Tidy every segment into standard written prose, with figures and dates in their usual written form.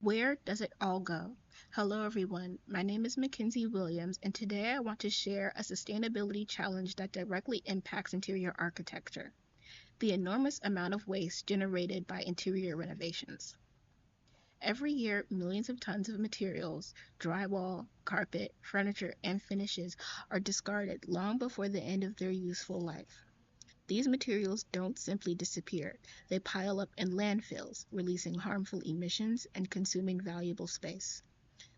Where does it all go? Hello, everyone. My name is Mackenzie Williams, and today I want to share a sustainability challenge that directly impacts interior architecture: the enormous amount of waste generated by interior renovations. Every year, millions of tons of materials, drywall, carpet, furniture, and finishes are discarded long before the end of their useful life. These materials don't simply disappear, they pile up in landfills, releasing harmful emissions and consuming valuable space.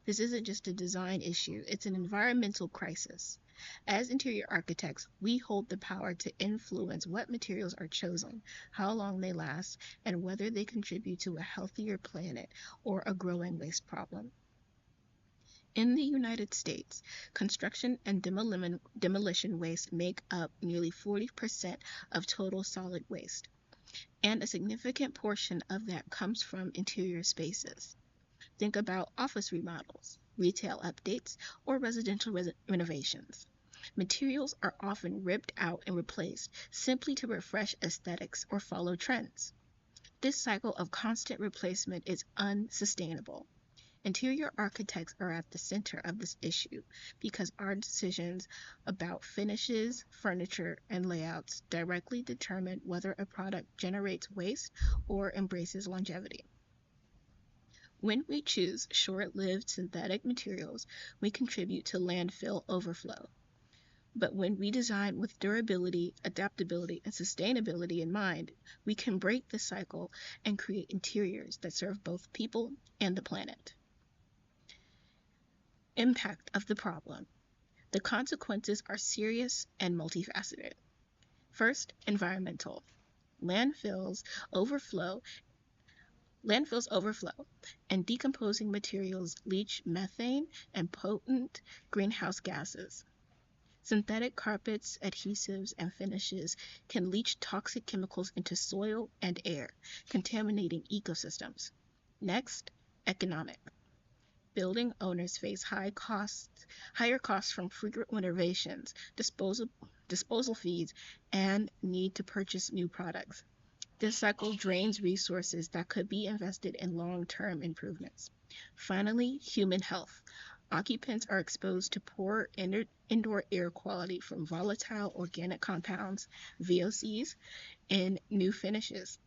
This isn't just a design issue, it's an environmental crisis. As interior architects, we hold the power to influence what materials are chosen, how long they last, and whether they contribute to a healthier planet or a growing waste problem. In the United States, construction and demolition waste make up nearly 40% of total solid waste, and a significant portion of that comes from interior spaces. Think about office remodels, retail updates, or residential renovations. Materials are often ripped out and replaced simply to refresh aesthetics or follow trends. This cycle of constant replacement is unsustainable. Interior architects are at the center of this issue because our decisions about finishes, furniture, and layouts directly determine whether a product generates waste or embraces longevity. When we choose short-lived synthetic materials, we contribute to landfill overflow. But when we design with durability, adaptability, and sustainability in mind, we can break the cycle and create interiors that serve both people and the planet. Impact of the problem. The consequences are serious and multifaceted. First, environmental. Landfills overflow Landfills overflow, and decomposing materials leach methane and potent greenhouse gases. Synthetic carpets, adhesives, and finishes can leach toxic chemicals into soil and air, contaminating ecosystems. Next, economic. Building owners face higher costs from frequent renovations, disposal fees, and need to purchase new products. This cycle drains resources that could be invested in long-term improvements. Finally, human health. Occupants are exposed to poor indoor air quality from volatile organic compounds, VOCs, in new finishes,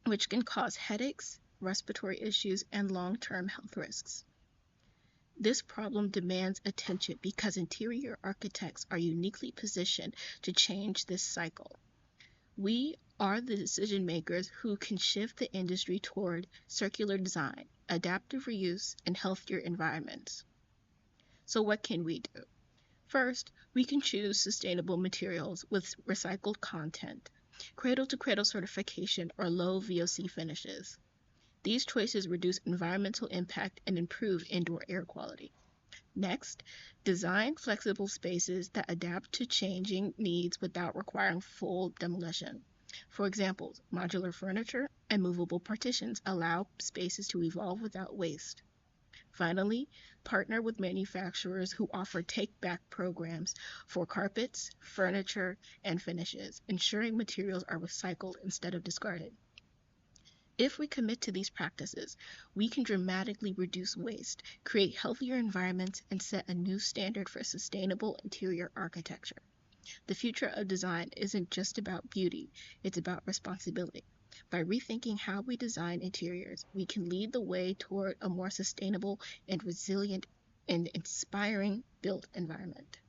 which can cause headaches, respiratory issues, and long-term health risks. This problem demands attention because interior architects are uniquely positioned to change this cycle. We are the decision makers who can shift the industry toward circular design, adaptive reuse, and healthier environments. So what can we do? First, we can choose sustainable materials with recycled content, cradle-to-cradle certification, or low VOC finishes. These choices reduce environmental impact and improve indoor air quality. Next, design flexible spaces that adapt to changing needs without requiring full demolition. For example, modular furniture and movable partitions allow spaces to evolve without waste. Finally, partner with manufacturers who offer take-back programs for carpets, furniture, and finishes, ensuring materials are recycled instead of discarded. If we commit to these practices, we can dramatically reduce waste, create healthier environments, and set a new standard for sustainable interior architecture. The future of design isn't just about beauty, it's about responsibility. By rethinking how we design interiors, we can lead the way toward a more sustainable and resilient and inspiring built environment.